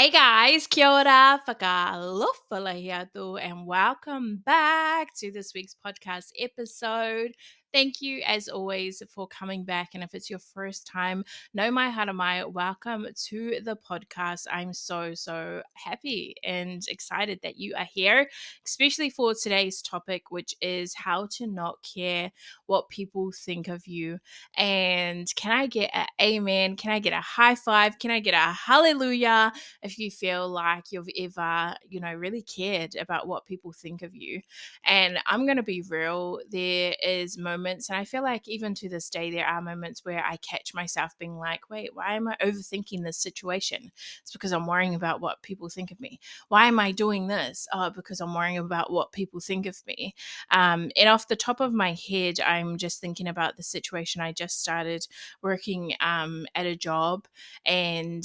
Hey guys, kia ora, whakaalofa here tō, and welcome back to this week's podcast episode. Thank you, as always, for coming back. And if it's your first time, no mai hara mai, welcome to the podcast. I'm so happy and excited that you are here, especially for today's topic, which is how to not care what people think of you. And can I get an amen? Can I get a high five? Can I get a hallelujah? If you feel like you've ever, really cared about what people think of you. And I'm going to be real, there is moments, and I feel like even to this day, there are moments where I catch myself being like, wait, why am I overthinking this situation? It's because I'm worrying about what people think of me. Why am I doing this? Oh, because I'm worrying about what people think of me. And off the top of my head, I'm just thinking about the situation. I just started working at a job, and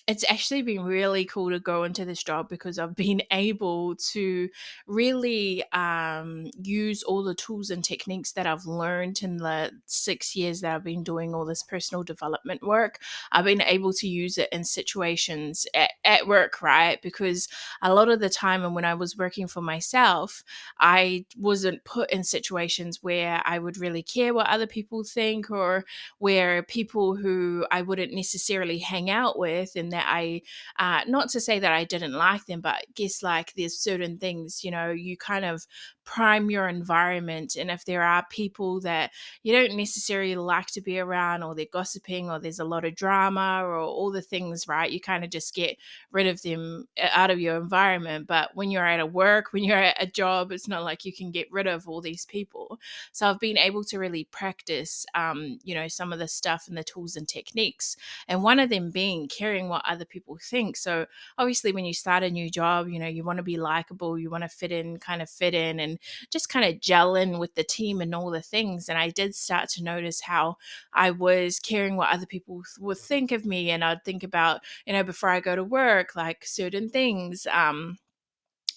it's actually been really cool to go into this job because I've been able to really use all the tools and techniques that I've learned in the 6 years that I've been doing all this personal development work. I've been able to use it in situations at work, right? Because a lot of the time, and when I was working for myself, I wasn't put in situations where I would really care what other people think, or where people who I wouldn't necessarily hang out with, and that I, not to say that I didn't like them, but guess like there's certain things, you kind of prime your environment. And if there are people that you don't necessarily like to be around, or they're gossiping, or there's a lot of drama, or all the things, right, you kind of just get rid of them out of your environment. But when you're at a work, when you're at a job, it's not like you can get rid of all these people. So I've been able to really practice, some of the stuff and the tools and techniques. And one of them being caring what other people think. So obviously, when you start a new job, you want to be likable, you want to fit in, and just kind of gel in with the team and all the things. And I did start to notice how I was caring what other people would think of me. And I'd think about, before I go to work, like certain things.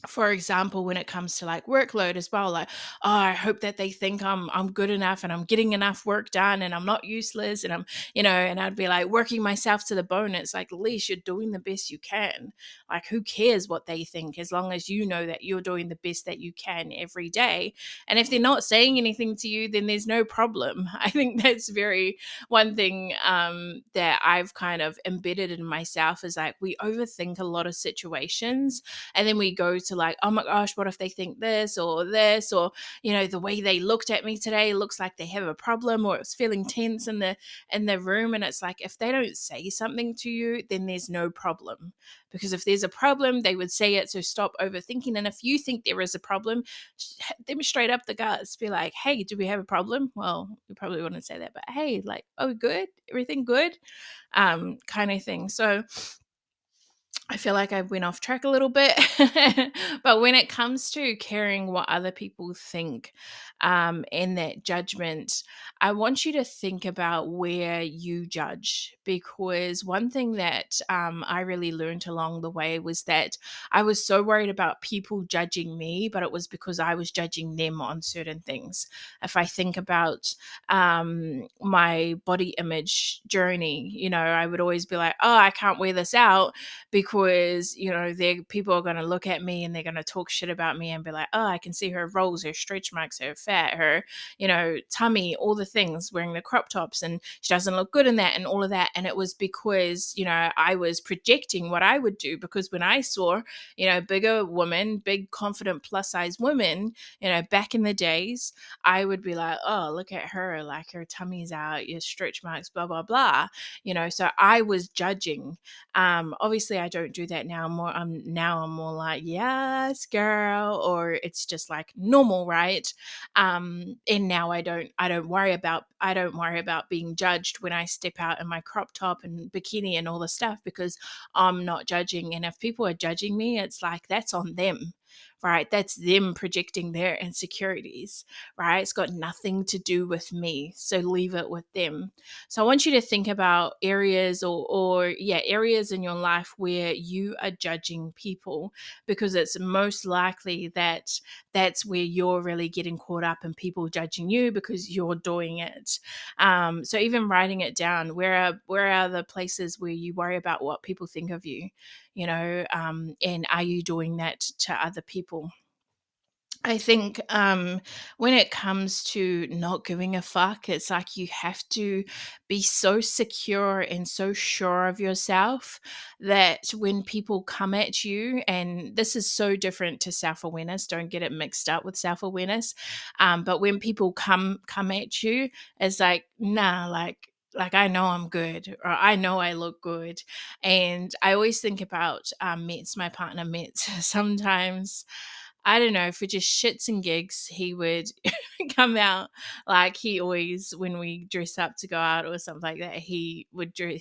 For example, when it comes to like workload as well, like, oh, I hope that they think I'm good enough and I'm getting enough work done and I'm not useless, and and I'd be like working myself to the bone. It's like, at least you're doing the best you can. Like, who cares what they think, as long as you know that you're doing the best that you can every day. And if they're not saying anything to you, then there's no problem. I think that's very one thing that I've kind of embedded in myself, is like, we overthink a lot of situations, and then we go to like, oh my gosh, what if they think this, or the way they looked at me today looks like they have a problem, or it's feeling tense in the room. And it's like, if they don't say something to you, then there's no problem. Because if there's a problem, they would say it. So stop overthinking. And if you think there is a problem, them straight up the guts, be like, hey, do we have a problem? Well, you probably wouldn't say that, but hey, like, oh, good, everything good, kind of thing. So I feel like I went off track a little bit. But when it comes to caring what other people think, and that judgment, I want you to think about where you judge. Because one thing that I really learned along the way was that I was so worried about people judging me, but it was because I was judging them on certain things. If I think about my body image journey, I would always be like, oh, I can't wear this out, because people are going to look at me and they're going to talk shit about me and be like, oh, I can see her rolls, her stretch marks, her fat, her tummy, all the things, wearing the crop tops, and she doesn't look good in that, and all of that. And it was because I was projecting what I would do, because when I saw bigger women, big confident plus size women, back in the days, I would be like, oh, look at her, like her tummy's out, your stretch marks, blah blah blah. So I was judging. Obviously I don't do that now. I'm more like, yes, girl, or it's just like normal, right? And now I don't worry about being judged when I step out in my crop top and bikini and all the stuff, because I'm not judging. And if people are judging me, it's like, that's on them, right? That's them projecting their insecurities, right? It's got nothing to do with me. So leave it with them. So I want you to think about areas or yeah, areas in your life where you are judging people, because it's most likely that that's where you're really getting caught up in people judging you because you're doing it. So even writing it down, where are the places where you worry about what people think of you, and are you doing that to other people? I think when it comes to not giving a fuck, it's like you have to be so secure and so sure of yourself that when people come at you, and this is so different to self awareness, don't get it mixed up with self awareness. But when people come at you, it's like, nah, like I know I'm good, or I know I look good. And I always think about Metz, my partner Metz. Sometimes, I don't know, for just shits and gigs, he would come out like he always, when we dress up to go out or something like that, he would get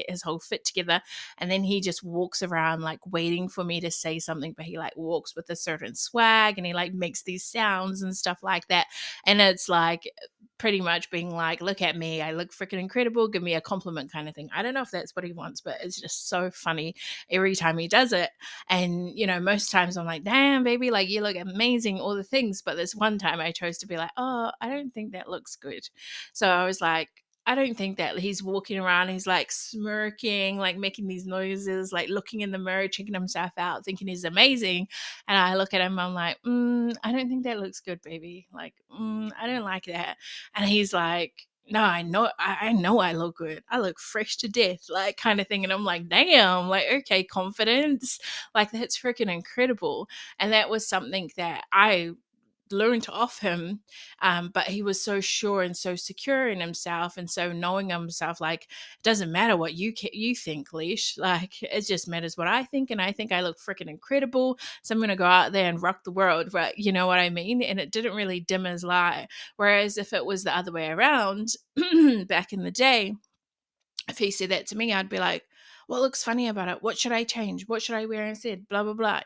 his whole fit together, and then he just walks around like waiting for me to say something, but he like walks with a certain swag and he like makes these sounds and stuff like that. And it's like pretty much being like, look at me, I look freaking incredible, give me a compliment kind of thing. I don't know if that's what he wants, but it's just so funny every time he does it. And, most times I'm like, damn, baby, like you look amazing, all the things. But this one time I chose to be like, oh, I don't think that looks good. So I was like, I don't think that. He's walking around, he's like smirking, like making these noises, like looking in the mirror, checking himself out, thinking he's amazing. And I look at him, I'm like, I don't think that looks good, baby. Like, I don't like that. And he's like, no, I know I look good. I look fresh to death, like kind of thing. And I'm like, damn, like, okay, confidence. Like, that's freaking incredible. And that was something that I learned off him. But he was so sure and so secure in himself, and so knowing himself, like, it doesn't matter what you think, Leash. Like, it just matters what I think, and I think I look freaking incredible. So I'm gonna go out there and rock the world, right? You know what I mean? And it didn't really dim his light. Whereas if it was the other way around, back in the day, if he said that to me, I'd be like, what looks funny about it? What should I change? What should I wear instead? Blah, blah, blah.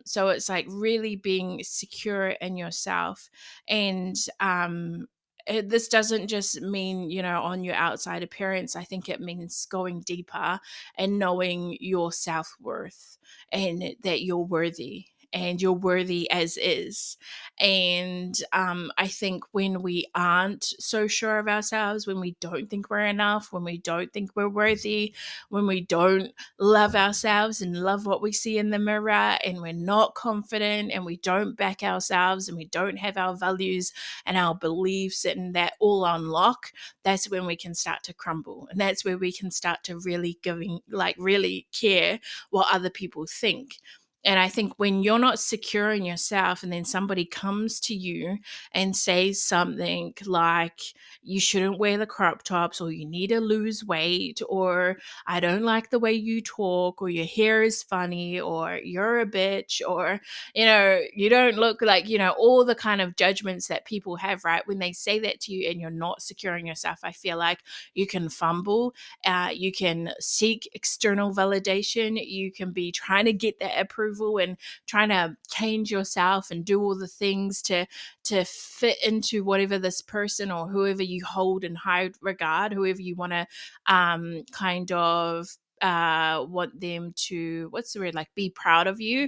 So it's like really being secure in yourself. And this doesn't just mean, on your outside appearance. I think it means going deeper and knowing your self-worth, and that you're worthy. And you're worthy as is. And I think when we aren't so sure of ourselves, when we don't think we're enough, when we don't think we're worthy, when we don't love ourselves and love what we see in the mirror, and we're not confident, and we don't back ourselves, and we don't have our values and our beliefs and that all on lock, that's when we can start to crumble. And that's where we can start to really care what other people think. And I think when you're not secure in yourself, and then somebody comes to you and says something like, you shouldn't wear the crop tops, or you need to lose weight, or I don't like the way you talk, or your hair is funny, or you're a bitch, or, you don't look like, all the kind of judgments that people have, right? When they say that to you and you're not secure in yourself, I feel like you can fumble. You can seek external validation. You can be trying to get that approval and trying to change yourself and do all the things to fit into whatever this person or whoever you hold in high regard, whoever you want to kind of want them to, what's the word, like, be proud of you.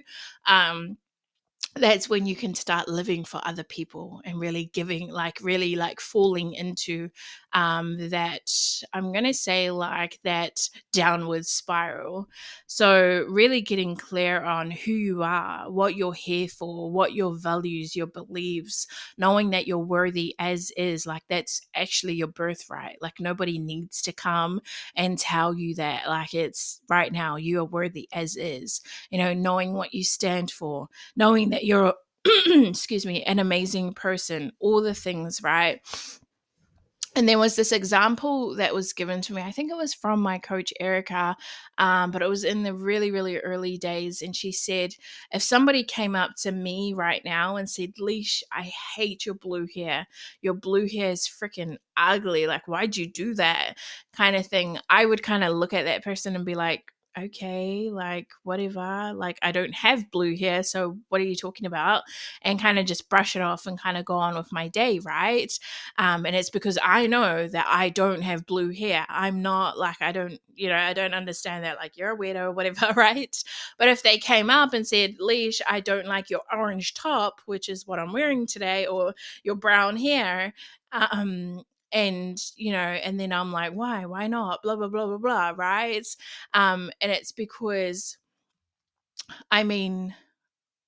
That's when you can start living for other people and really giving, like really like falling into that, I'm going to say, like that downward spiral. So really getting clear on who you are, what you're here for, what your values, your beliefs, knowing that you're worthy as is, like that's actually your birthright. Like nobody needs to come and tell you that. Like, it's right now, you are worthy as is, knowing what you stand for, knowing that you're excuse me, an amazing person, all the things, right? And there was this example that was given to me. I think it was from my coach, Erica, but it was in the really, really early days. And she said, if somebody came up to me right now and said, Leash, I hate your blue hair. Your blue hair is freaking ugly. Like, why'd you do that? Kind of thing. I would kind of look at that person and be like, okay, like whatever, like I don't have blue hair, so what are you talking about? And kind of just brush it off and kind of go on with my day, right? And it's because I know that I don't have blue hair. I'm not like, I don't, I don't understand that, like you're a weirdo or whatever, right? But if they came up and said, Leash, I don't like your orange top, which is what I'm wearing today, or your brown hair, and and then I'm like, why not, blah blah blah blah blah, right? And it's because, I mean,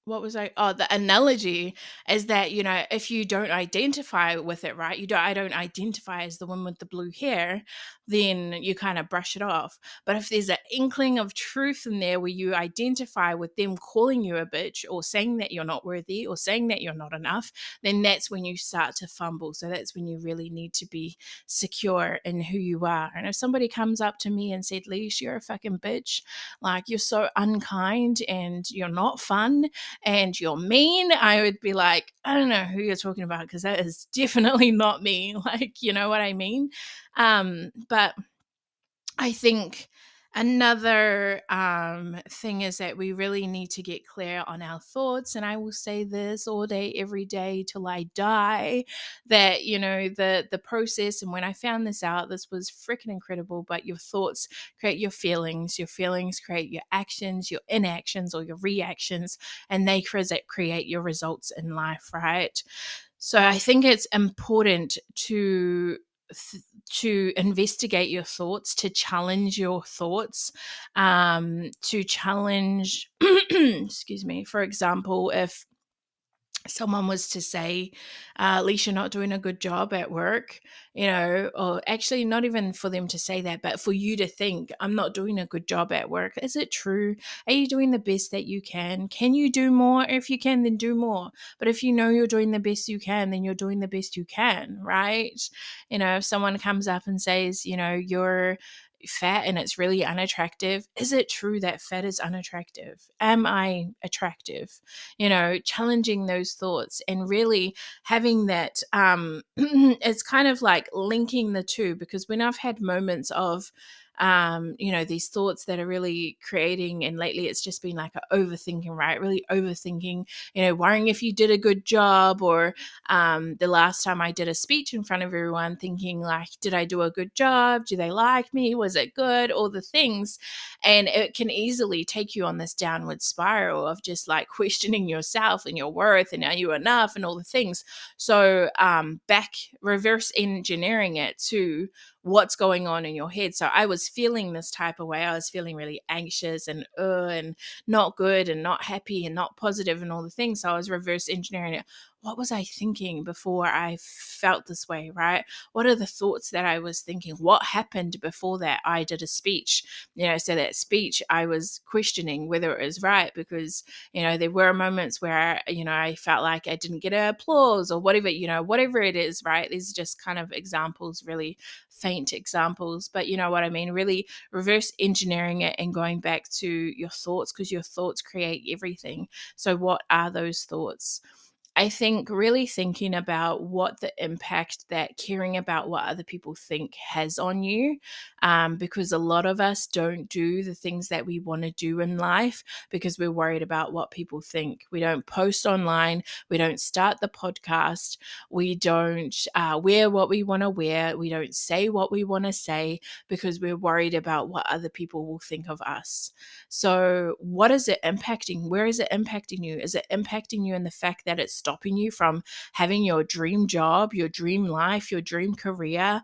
what was the analogy is that, if you don't identify with it, right? I don't identify as the one with the blue hair, then you kind of brush it off. But if there's an inkling of truth in there where you identify with them calling you a bitch, or saying that you're not worthy, or saying that you're not enough, then that's when you start to fumble. So that's when you really need to be secure in who you are. And if somebody comes up to me and said, Leash, you're a fucking bitch, like you're so unkind and you're not fun and you're mean, I would be like, I don't know who you're talking about, because that is definitely not me. Like, you know what I mean? But I think another thing is that we really need to get clear on our thoughts. And I will say this all day, every day till I die, that, the process. And when I found this out, this was freaking incredible. But your thoughts create your feelings create your actions, your inactions, or your reactions, and they create your results in life, right? So I think it's important to investigate your thoughts, to challenge your thoughts, to challenge, excuse me, for example, if someone was to say, at least you're not doing a good job at work, or actually not even for them to say that, but for you to think, I'm not doing a good job at work. Is it true? Are you doing the best that you can? Can you do more? If you can, then do more. But if you know you're doing the best you can, then you're doing the best you can, right? If someone comes up and says, you're fat and it's really unattractive, is it true that fat is unattractive? Am I attractive? Challenging those thoughts and really having that, it's kind of like linking the two, because when I've had moments of these thoughts that are really creating, and lately it's just been like a overthinking, right? Really overthinking, worrying if you did a good job, or the last time I did a speech in front of everyone, thinking like, did I do a good job? Do they like me? Was it good? All the things. And it can easily take you on this downward spiral of just like questioning yourself and your worth, and are you enough, and all the things. So back reverse engineering it to what's going on in your head. So I was feeling this type of way. I was feeling really anxious and not good and not happy and not positive and all the things. So I was reverse engineering it. What was I thinking before I felt this way, right? What are the thoughts that I was thinking? What happened before that I did a speech? So that speech, I was questioning whether it was right, because, there were moments where, I felt like I didn't get applause or whatever, whatever it is, right? These are just kind of examples, really faint examples, but you know what I mean? Really reverse engineering it and going back to your thoughts, because your thoughts create everything. So what are those thoughts? I think really thinking about what the impact that caring about what other people think has on you, because a lot of us don't do the things that we want to do in life because we're worried about what people think. We don't post online. We don't start the podcast. We don't wear what we want to wear. We don't say what we want to say because we're worried about what other people will think of us. So what is it impacting? Where is it impacting you? Is it impacting you in the fact that it's stopping you from having your dream job, your dream life, your dream career,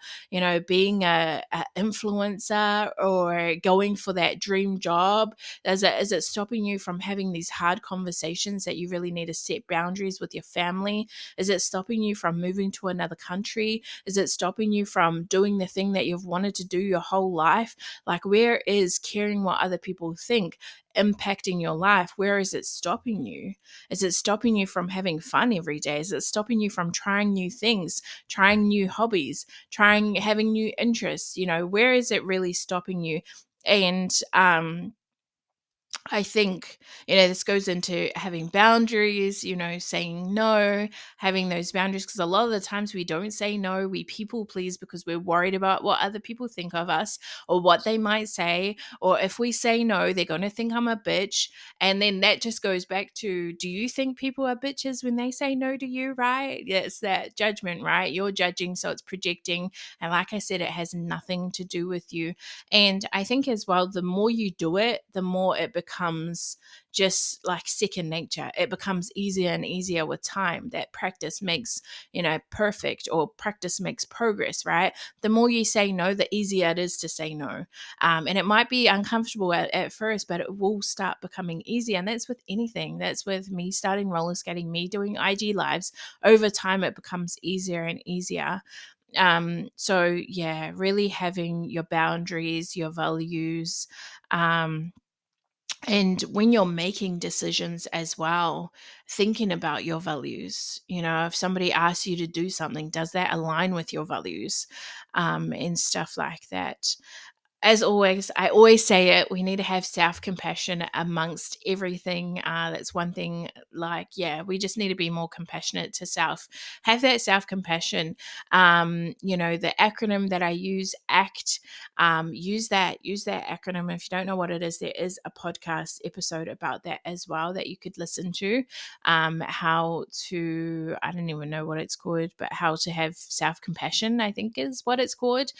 being a influencer, or going for that dream job? Is it stopping you from having these hard conversations that you really need to set boundaries with your family? Is it stopping you from moving to another country? Is it stopping you from doing the thing that you've wanted to do your whole life? Like, where is caring what other people think impacting your life? Where is it stopping you? Is it stopping you from having fun every day? Is it stopping you from trying new things, trying new hobbies, having new interests? Where is it really stopping you? And I think, this goes into having boundaries, saying no, having those boundaries. Because a lot of the times we don't say no, we people please because we're worried about what other people think of us or what they might say. Or if we say no, they're going to think I'm a bitch. And then that just goes back to, do you think people are bitches when they say no to you, right? Yeah, it's that judgment, right? You're judging, so it's projecting. And like I said, it has nothing to do with you. And I think as well, the more you do it, the more it becomes just like second nature. It becomes easier and easier with time. That practice makes, perfect, or practice makes progress, right? The more you say no, the easier it is to say no. And it might be uncomfortable at first, but it will start becoming easier. And that's with anything. That's with me starting roller skating, me doing IG lives. Over time, it becomes easier and easier. So yeah, really having your boundaries, your values, um, and when you're making decisions as well, thinking about your values. If somebody asks you to do something, does that align with your values? And stuff like that. As always, I always say it, we need to have self compassion amongst everything. That's one thing, like, yeah, we just need to be more compassionate to self. Have that self compassion. The acronym that I use, ACT, use that acronym. If you don't know what it is, there is a podcast episode about that as well that you could listen to. How to, I don't even know what it's called, but how to have self compassion, I think is what it's called.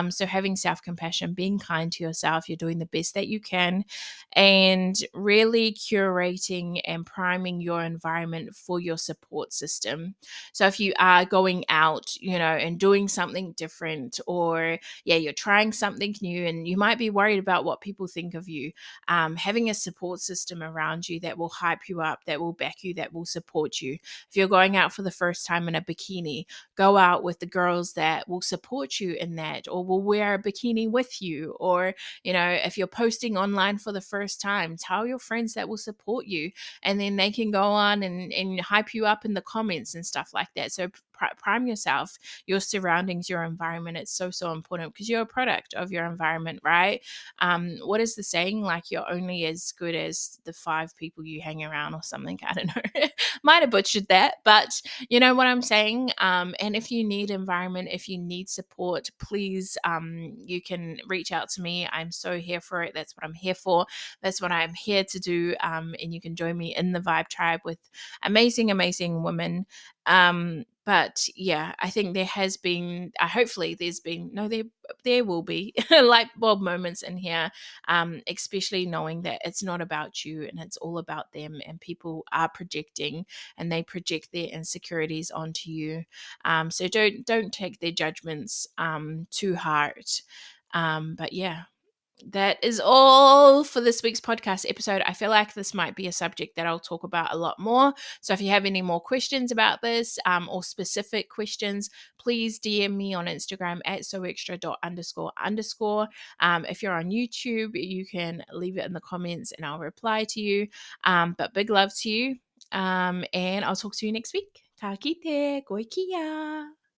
So having self compassion, being kind to yourself, you're doing the best that you can, and really curating and priming your environment for your support system. So if you are going out, and doing something different, or yeah, you're trying something new and you might be worried about what people think of you, having a support system around you that will hype you up, that will back you, that will support you. If you're going out for the first time in a bikini, go out with the girls that will support you in that, or will wear a bikini with you. Or, if you're posting online for the first time, tell your friends that will support you, and then they can go on and hype you up in the comments and stuff like that. So prime yourself, your surroundings, your environment. It's so, so important because you're a product of your environment, right? What is the saying? Like, you're only as good as the 5 people you hang around or something. I don't know. Might have butchered that, but you know what I'm saying? And if you need environment, if you need support, please, you can reach out to me. I'm so here for it. That's what I'm here for. That's what I'm here to do. And you can join me in the Vibe Tribe with amazing, amazing women. But yeah, I think there has been, hopefully there's been, no, there will be light bulb moments in here, especially knowing that it's not about you and it's all about them, and people are projecting and they project their insecurities onto you. So don't take their judgments too hard. But yeah, that is all for this week's podcast episode. I feel like this might be a subject that I'll talk about a lot more. So if you have any more questions about this, or specific questions, please DM me on Instagram at soextra.__. If you're on YouTube, you can leave it in the comments and I'll reply to you. But big love to you. And I'll talk to you next week. Ka kite, koe kia.